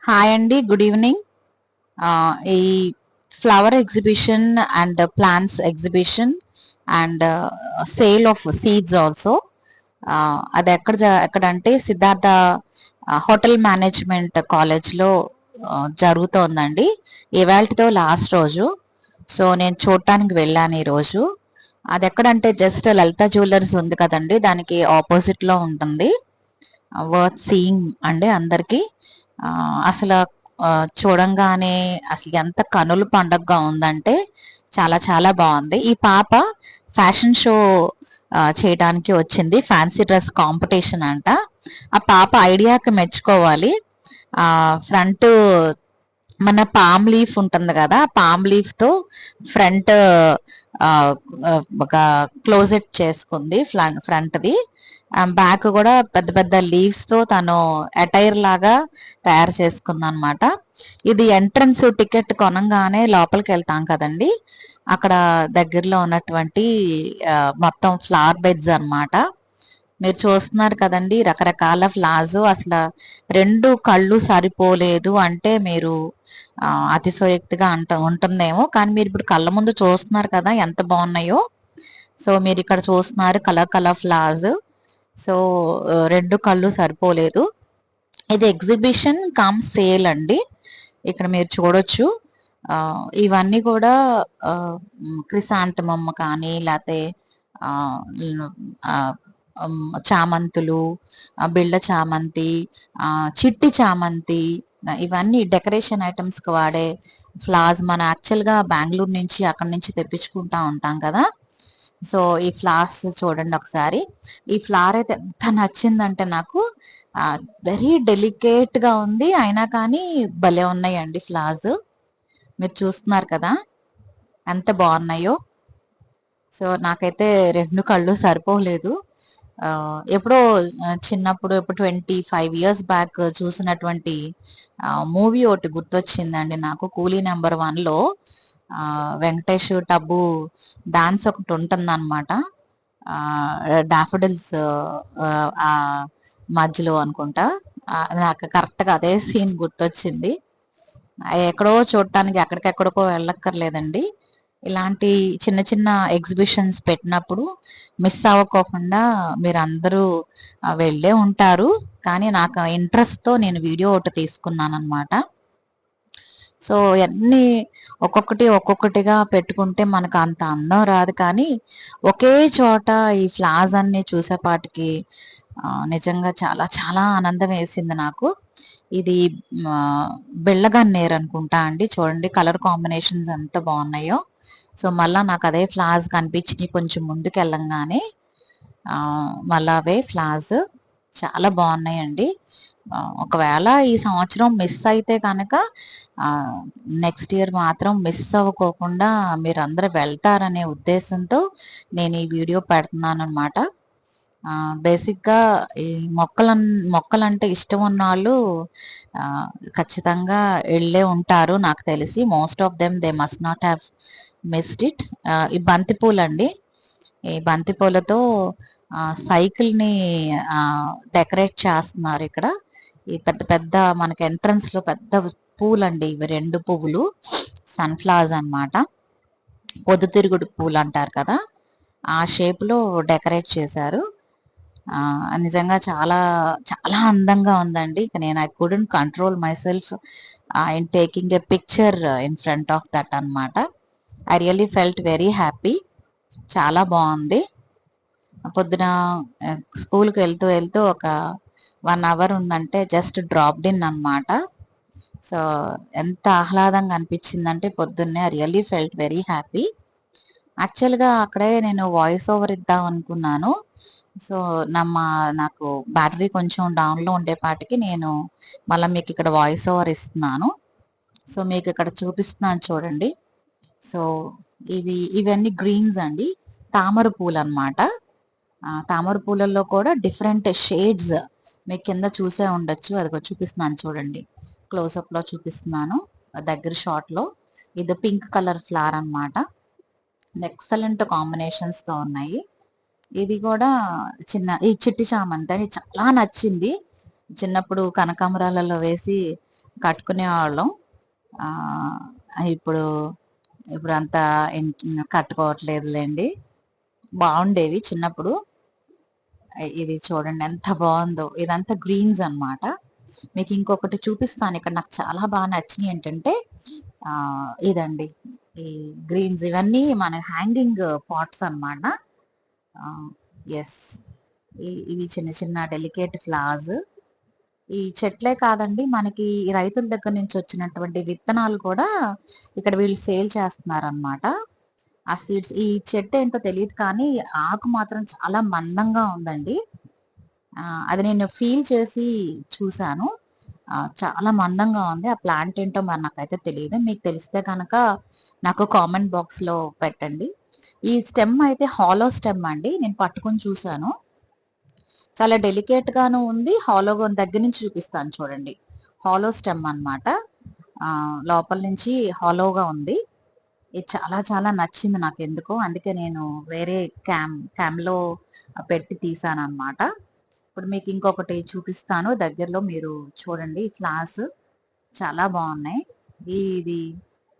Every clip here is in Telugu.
హాయ్ అండి, గుడ్ ఈవినింగ్. ఈ flower exhibition and plants exhibition and sale of seeds also, అది ఎక్కడంటే సిద్ధార్థ హోటల్ మేనేజ్మెంట్ కాలేజ్లో జరుగుతోందండి. ఇవాళతో లాస్ట్ రోజు. సో నేను చూడటానికి వెళ్ళాను ఈరోజు. అది ఎక్కడంటే జస్ట్ లలిత జ్యువెలర్స్ ఉంది కదండి, దానికి ఆపోజిట్లో ఉంటుంది. వర్త్ సీయింగ్ అండి అందరికి. అసలు చూడంగానే అసలు ఎంత కనుల పండగగా ఉందంటే చాలా చాలా బాగుంది. ఈ పాప ఫ్యాషన్ షో చేయడానికి వచ్చింది, ఫ్యాన్సీ డ్రెస్ కాంపిటీషన్ అంట. ఆ పాప ఐడియాకి మెచ్చుకోవాలి. ఫ్రంట్ మన పామ్ లీఫ్ ఉంటుంది కదా, పామ్ లీఫ్ తో ఫ్రంట్ ఒక క్లోజెట్ చేసుకుంది, ఫ్రంట్ది. బ్యాక్ కూడా పెద్ద పెద్ద లీవ్స్ తో తను అటైర్ లాగా తయారు చేసుకుంది అనమాట. ఇది ఎంట్రన్స్ టికెట్ కొనంగానే లోపలికి వెళ్తాం కదండి, అక్కడ దగ్గరలో ఉన్నటువంటి మొత్తం ఫ్లవర్ బెడ్స్ అన్నమాట. మీరు చూస్తున్నారు కదండి, రకరకాల ఫ్లవర్స్. అసలు రెండు కళ్ళు సరిపోలేదు అంటే మీరు అతిశయోక్తిగా ఉంటుందేమో, కానీ మీరు ఇప్పుడు కళ్ళ ముందు చూస్తున్నారు కదా ఎంత బాగున్నాయో. సో మీరు ఇక్కడ చూస్తున్నారు కలర్ కలర్ ఫ్లవర్స్. సో రెండు కళ్ళు సరిపోలేదు. ఇది ఎగ్జిబిషన్ కమ్ సేల్ అండి. ఇక్కడ మీరు చూడొచ్చు. ఇవన్నీ కూడా క్రిసాంతమమ్మ కానీ, లేకపోతే చామంతులు, బిళ్ళ చామంతి, చిట్టి చామంతి, ఇవన్నీ డెకరేషన్ ఐటమ్స్ కి వాడే ఫ్లవర్స్. మనం యాక్చువల్ గా బెంగళూరు నుంచి అక్కడ నుంచి తెప్పించుకుంటా ఉంటాం కదా. సో ఈ ఫ్లవర్స్ చూడండి ఒకసారి. ఈ ఫ్లవర్ అయితే ఎంత నచ్చిందంటే నాకు, వెరీ డెలికేట్ గా ఉంది, అయినా కానీ భలే ఉన్నాయండి ఫ్లవర్స్. మీరు చూస్తున్నారు కదా ఎంత బాగున్నాయో. సో నాకైతే రెండు కళ్ళు సరిపోలేదు. ఎప్పుడో చిన్నప్పుడు, ఎప్పుడు 25 years బ్యాక్ చూసినటువంటి మూవీ ఒకటి గుర్తొచ్చిందండి నాకు. కూలీ నెంబర్ 1లో వెంకటేష్ టబ్బు డాన్స్ ఒకటి ఉంటుంది అనమాట. డాఫడిల్స్ మధ్యలో అనుకుంటా. నాకు కరెక్ట్ గా అదే సీన్ గుర్తొచ్చింది. ఎక్కడో చూడటానికి ఎక్కడికెక్కడికో వెళ్ళక్కర్లేదండి. ఇలాంటి చిన్న చిన్న ఎగ్జిబిషన్స్ పెట్టినప్పుడు మిస్ అవ్వకోకుండా మీరు అందరూ వెళ్ళే ఉంటారు. కానీ నాకు ఇంట్రెస్ట్ తో నేను వీడియో ఒకటి తీసుకున్నాను అనమాట. సో అన్ని ఒక్కొక్కటిగా పెట్టుకుంటే మనకు అంత అందం రాదు, కానీ ఒకే చోట ఈ ఫ్లవర్స్ అన్ని చూసేపాటికి నిజంగా చాలా చాలా ఆనందం వేసింది నాకు. ఇది బిళ్ళగన్నేరు అనుకుంటా అండి. చూడండి కలర్ కాంబినేషన్స్ ఎంత బాగున్నాయో. సో మళ్ళా నాకు అదే ఫ్లవర్స్ కనిపించినాయి కొంచెం ముందుకు వెళ్ళంగానే. మళ్ళా అవే ఫ్లవర్స్ చాలా బాగున్నాయండి. ఒకవేళ ఈ సంవత్సరం మిస్ అయితే కనుక నెక్స్ట్ ఇయర్ మాత్రం మిస్ అవ్వకోకుండా మీరు అందరూ వెళ్తారనే ఉద్దేశంతో నేను ఈ వీడియో పెడుతున్నాను అనమాట. బేసిక్గా ఈ మొక్కలంటే ఇష్టం ఉన్న వాళ్ళు ఖచ్చితంగా వెళ్ళే ఉంటారు నాకు తెలిసి. Most of them they must not have missed it. ఈ బంతిపూలు అండి, ఈ బంతిపూలతో సైకిల్ని డెకరేట్ చేస్తున్నారు ఇక్కడ. ఈ పెద్ద పెద్ద మనకి ఎంట్రన్స్ లో పెద్ద పూలండి ఇవి, రెండు పువ్వులు, సన్ఫ్లవర్స్ అన్నమాట. పొద్దుతిరుగుడు పూలు అంటారు కదా, ఆ షేప్ లో డెకరేట్ చేశారు. నిజంగా చాలా చాలా అందంగా ఉందండి. నేను I couldn't control myself in taking a picture in front of that అన్నమాట. I really felt very happy. చాలా బాగుంది. పొద్దున స్కూల్కి వెళ్తూ వెళ్తూ ఒక 1 hour ఉందంటే జస్ట్ డ్రాప్డ్ ఇన్ అనమాట. సో ఎంత ఆహ్లాదంగా అనిపించిందంటే పొద్దున్నే, I really felt very happy. యాక్చువల్గా అక్కడే నేను వాయిస్ ఓవర్ ఇద్దాం అనుకున్నాను. సో నాకు బ్యాటరీ కొంచెం డౌన్లో ఉండేపాటికి నేను మళ్ళీ మీకు ఇక్కడ వాయిస్ ఓవర్ ఇస్తున్నాను. సో మీకు ఇక్కడ చూపిస్తున్నాను చూడండి. సో ఇవన్నీ గ్రీన్స్ అండి, తామర పూలు అనమాట. తామర పూలల్లో కూడా డిఫరెంట్ షేడ్స్ మీకు కింద చూసే ఉండొచ్చు. అదిగో చూపిస్తున్నాను చూడండి, క్లోజప్ లో చూపిస్తున్నాను దగ్గర షాట్ లో. ఇది పింక్ కలర్ ఫ్లవర్ అనమాట. ఎక్సలెంట్ కాంబినేషన్స్ తో ఉన్నాయి. ఇది కూడా ఈ చిట్టి చామంతి అని చాలా నచ్చింది. చిన్నప్పుడు కనకాంబరాలలో వేసి కట్టుకునేవాళ్ళం. ఇప్పుడు ఇప్పుడు అంత కట్టుకోవట్లేదులేండి. బాగుండేవి చిన్నప్పుడు. ఇది చూడండి ఎంత బాగుందో, ఇదంతా గ్రీన్స్ అన్నమాట. మీకు ఇంకొకటి చూపిస్తాను ఇక్కడ, నాకు చాలా బాగా నచ్చినవి ఏంటంటే ఇదండి, ఈ గ్రీన్స్ ఇవన్నీ మన హ్యాంగింగ్ పాట్స్ అన్నమాట. ఎస్, ఇవి చిన్న చిన్న డెలికేట్ ఫ్లవర్స్. ఈ చెట్లే కాదండి, మనకి ఈ రైతుల దగ్గర నుంచి వచ్చినటువంటి విత్తనాలు కూడా ఇక్కడ వీళ్ళు సేల్ చేస్తున్నారన్నమాట. ఆ సీడ్స్, ఈ చెట్టు ఏంటో తెలియదు కానీ ఆకు మాత్రం చాలా మందంగా ఉందండి. అది నేను ఫీల్ చేసి చూసాను. చాలా మందంగా ఉంది. ఆ ప్లాంట్ ఏంటో మరి నాకైతే తెలియదు. మీకు తెలిస్తే కనుక నాకు కామెంట్ బాక్స్ లో పెట్టండి. ఈ స్టెమ్ అయితే హాలో స్టెమ్ అండి, నేను పట్టుకొని చూసాను. చాలా డెలికేట్ గాను ఉంది, హాలోగా దగ్గర నుంచి చూపిస్తాను చూడండి. హాలో స్టెమ్ అన్నమాట. లోపల నుంచి హాలోగా ఉంది. ఇది చాలా చాలా నచ్చింది నాకు ఎందుకో, అందుకే నేను వేరే క్యామ్లో పెట్టి తీసాను అన్నమాట. ఇప్పుడు మీకు ఇంకొకటి చూపిస్తాను దగ్గరలో, మీరు చూడండి. ఫ్లవర్స్ చాలా బాగున్నాయి. ఇది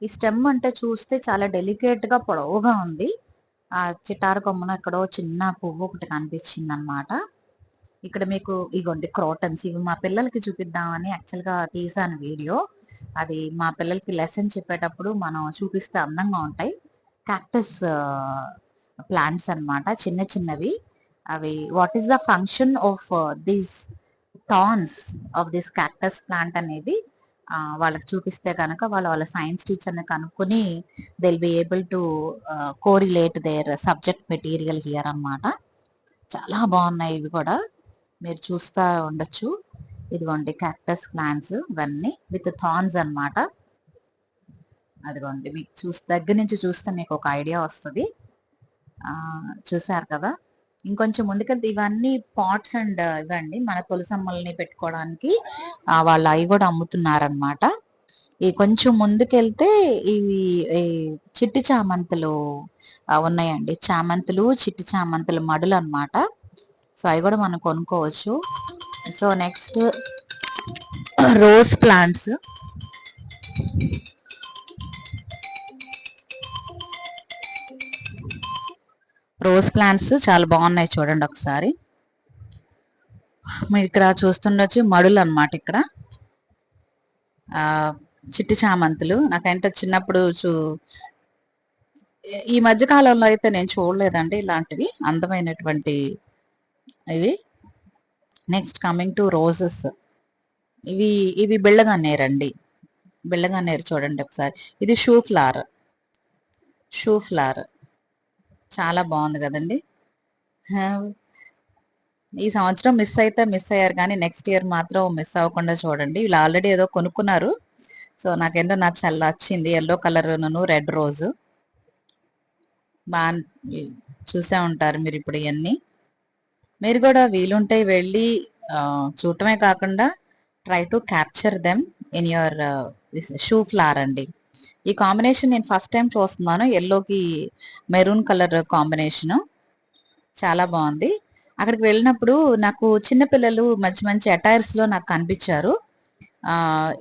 ఈ స్టెమ్ అంటే చూస్తే చాలా డెలికేట్ గా పొడవుగా ఉంది. ఆ చిటారు కొమ్మన ఎక్కడో చిన్న పువ్వు ఒకటి కనిపించింది అనమాట. ఇక్కడ మీకు ఇగోండి క్రోటన్స్, ఇవి మా పిల్లలకి చూపిద్దామని యాక్చువల్ గా తీసాను వీడియో. అది మా పిల్లలకి లెసన్ చెప్పేటప్పుడు మనం చూపిస్తే అందంగా ఉంటాయి. క్యాక్టస్ ప్లాంట్స్ అన్నమాట, చిన్న చిన్నవి. అవి what is the function of this thorns of this cactus plant అనేది వాళ్ళకి చూపిస్తే కనుక వాళ్ళ సైన్స్ టీచర్ని కనుక్కొని they'll be able to correlate their subject material here అన్నమాట. చాలా బాగున్నాయి ఇవి కూడా, మీరు చూస్తా ఉండొచ్చు. ఇదిగోండి క్యాక్టస్ ప్లాంట్స్ ఇవన్నీ విత్ థార్న్స్ అన్నమాట. అదిగోండి మీకు దగ్గర నుంచి చూస్తే మీకు ఒక ఐడియా వస్తుంది. చూసారు కదా. ఇంకొంచెం ముందుకెళ్తే ఇవన్నీ పాట్స్ అండ్ ఇవండి మన తులసమ్మల్ని పెట్టుకోవడానికి వాళ్ళు అవి కూడా అమ్ముతున్నారనమాట. ఈ కొంచెం ముందుకెళ్తే ఇవి చిట్టి చామంతులు ఉన్నాయండి. చామంతులు, చిట్టి చామంతులు మడులు అన్నమాట. సో అవి కూడా మనం కొనుక్కోవచ్చు. So next rose plants. Rose plants చాలా బాగున్నాయి చూడండి ఒకసారి. మీరు ఇక్కడ చూస్తుండొచ్చు మడులు అన్నమాట. ఇక్కడ చిట్టి చామంతులు నాకంటే చిన్నప్పుడు ఈ మధ్య కాలంలో అయితే నేను చూడలేదండి ఇలాంటివి అందమైనటువంటి ఇవి. Next coming to roses. ఇవి ఇవి బిళ్ళగన్నేరండి. బిళ్ళగన్నేరు చూడండి ఒకసారి. ఇది షూ ఫ్లవర్. షూ ఫ్లవర్ చాలా బాగుంది కదండి. ఈ సంవత్సరం మిస్ అయ్యారు కానీ నెక్స్ట్ ఇయర్ మాత్రం మిస్ అవ్వకుండా చూడండి. వీళ్ళు ఆల్రెడీ ఏదో కొనుక్కున్నారు. సో నాకేంటో నచ్చింది. ఎల్లో కలర్ రెడ్ రోజు బాగా చూసే ఉంటారు మీరు ఇప్పుడు. ఇవన్నీ మీరు కూడా వీలుంటే వెళ్ళి చూడటమే కాకుండా try to capture them in your shoe flower అండి. ఈ కాంబినేషన్ నేను ఫస్ట్ టైం చూస్తున్నాను, ఎల్లోకి మెరూన్ కలర్ కాంబినేషను చాలా బాగుంది. అక్కడికి వెళ్ళినప్పుడు నాకు చిన్నపిల్లలు మంచి మంచి అటైర్స్ లో నాకు కనిపించారు.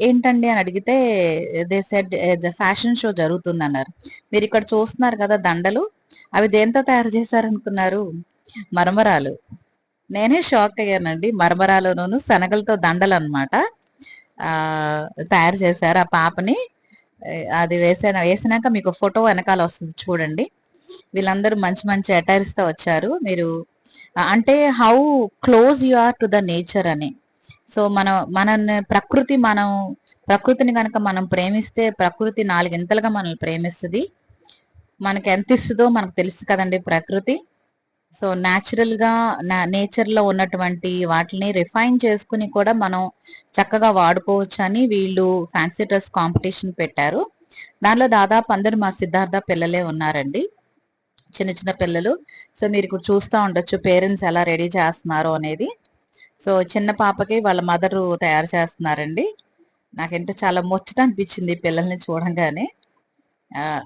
ఏంటండి అని అడిగితే దే సెడ్ ఫ్యాషన్ షో జరుగుతుంది అన్నారు. మీరు ఇక్కడ చూస్తున్నారు కదా దండలు, అవి దేంతో తయారు చేశారనుకున్నారు? మరమరాలు. నేనే షాక్ అయ్యానండి. మరమరాలును శనగలతో దండలు అనమాట తయారు చేశారు. ఆ పాపని అది వేసినాక మీకు ఫోటో వెనకాల వస్తుంది చూడండి. వీళ్ళందరూ మంచి మంచి అటైర్స్ తో వచ్చారు. మీరు అంటే how close you are to the nature అని. సో ప్రకృతిని కనుక మనం ప్రేమిస్తే ప్రకృతి నాలుగింతలుగా మనల్ని ప్రేమిస్తుంది. మనకి ఎంత ఇస్తుందో మనకు తెలుసు కదండి ప్రకృతి. సో న్యాచురల్ గా నేచర్ లో ఉన్నటువంటి వాటిని రిఫైన్ చేసుకుని కూడా మనం చక్కగా వాడుకోవచ్చు అని వీళ్ళు ఫ్యాన్సీ డ్రెస్ కాంపిటీషన్ పెట్టారు. దానిలో దాదాపు అందరు మా సిద్ధార్థ పిల్లలే ఉన్నారండి, చిన్న చిన్న పిల్లలు. సో మీరు ఇప్పుడు చూస్తూ ఉండొచ్చు పేరెంట్స్ ఎలా రెడీ చేస్తున్నారు అనేది. సో చిన్న పాపకి వాళ్ళ మదరు తయారు చేస్తున్నారండి. నాకంటే చాలా ముచ్చట అనిపించింది పిల్లల్ని చూడంగానే.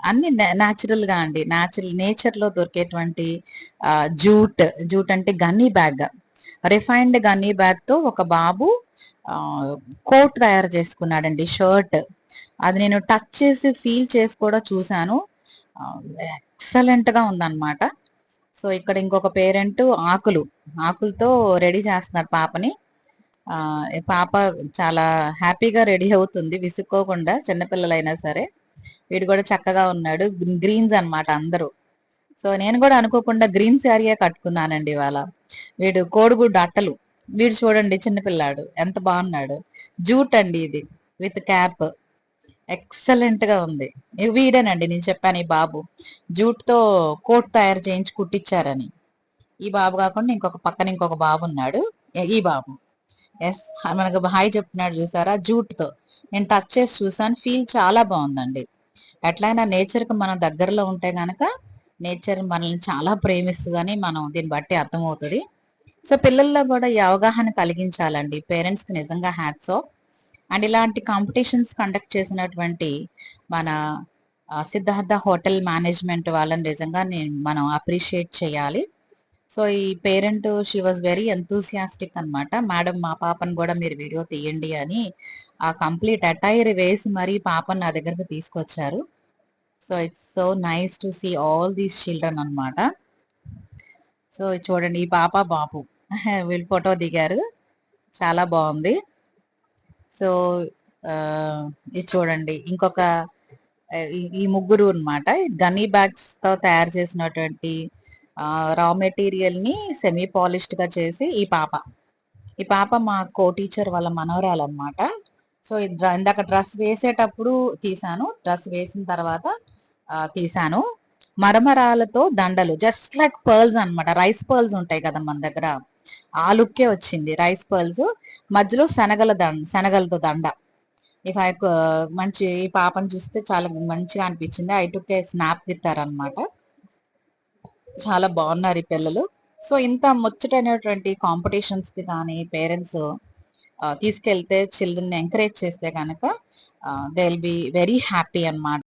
అన్ని న్యాచురల్ గా అండి, నేచర్ లో దొరికేటువంటి జూట్ అంటే gunny bag, refined gunny bag తో ఒక బాబు కోట్ తయారు చేసుకున్నాడండి, షర్ట్. అది నేను టచ్ చేసి ఫీల్ చేసి కూడా చూశాను. ఎక్సలెంట్ గా ఉందన్నమాట. సో ఇక్కడ ఇంకొక పేరెంట్ ఆకులతో రెడీ చేస్తున్నారు పాపని. ఈ పాప చాలా హ్యాపీగా రెడీ అవుతుంది, విసుక్కోకుండా, చిన్నపిల్లలైనా సరే. వీడు కూడా చక్కగా ఉన్నాడు. గ్రీన్స్ అన్నమాట అందరూ. సో నేను కూడా అనుకోకుండా గ్రీన్ శారీయే కట్టుకున్నానండి ఇవాళ. వీడు కోడిగుడ్డు అట్టలు. వీడు చూడండి చిన్నపిల్లాడు ఎంత బాగున్నాడు. జూట్ అండి ఇది, విత్ క్యాప్. ఎక్సలెంట్ గా ఉంది. వీడేనండి నేను చెప్పాను, ఈ బాబు జూట్ తో కోట్ తయారు చేయించి కుట్టించారని. ఈ బాబు కాకుండా పక్కన ఇంకొక బాబు ఉన్నాడు, ఈ బాబు. ఎస్, మనకు హాయ్ చెప్తున్నాడు చూసారా, జూట్ తో. నేను టచ్ చేసి చూసాను, ఫీల్ చాలా బాగుందండి. ఎట్లయినా నేచర్ కి మనం దగ్గరలో ఉంటే గనక నేచర్ మనల్ని చాలా ప్రేమిస్తుందని మనం దీన్ని బట్టి అర్థమవుతుంది. సో పిల్లల్లో కూడా ఈ అవగాహన కలిగించాలండి పేరెంట్స్ కి, నిజంగా హ్యాట్స్ ఆఫ్. అండ్ ఇలాంటి కాంపిటీషన్స్ కండక్ట్ చేసినటువంటి మన సిద్ధార్థ హోటల్ మేనేజ్మెంట్ వాళ్ళని నిజంగా మనం అప్రిషియేట్ చేయాలి. సో ఈ parent, she was very enthusiastic అనమాట. మేడం మా పాపను కూడా మీరు వీడియో తీయండి అని ఆ కంప్లీట్ అటైర్ వేసి మరీ పాపను నా దగ్గరకు తీసుకొచ్చారు. So it's so nice to see all these children అనమాట. సో చూడండి ఈ పాప బాబు వీళ్ళు ఫోటో దిగారు, చాలా బాగుంది. సో ఇది చూడండి ఇంకొక ఈ ముగ్గురు అనమాట. గన్నీ బ్యాగ్స్ తో తయారు చేసినటువంటి రా మెటీరియల్ ని సెమీ పాలిష్డ్ గా చేసి ఈ పాప మా కో టీచర్ వాళ్ళ మనవరాలు అనమాట. సో ఇందాక డ్రెస్ వేసేటప్పుడు తీసాను, డ్రెస్ వేసిన తర్వాత తీసాను. మరమరాలతో దండలు, జస్ట్ లైక్ పర్ల్స్ అన్నమాట. రైస్ పర్ల్స్ ఉంటాయి కదా మన దగ్గర, ఆ లుక్కే వచ్చింది. రైస్ పర్ల్స్ మధ్యలో శనగలతో దండ. ఇక మంచి, ఈ పాపను చూస్తే చాలా మంచిగా అనిపించింది. I took A snap with her అన్నమాట. చాలా బాగున్నారు ఈ పిల్లలు. సో ఇంత ముచ్చటైనటువంటి కాంపిటీషన్స్ కి కానీ పేరెంట్స్ తీసుకెళ్తే, చిల్డ్రన్ ఎంకరేజ్ చేస్తే కనుక they will be very happy అన్నమాట.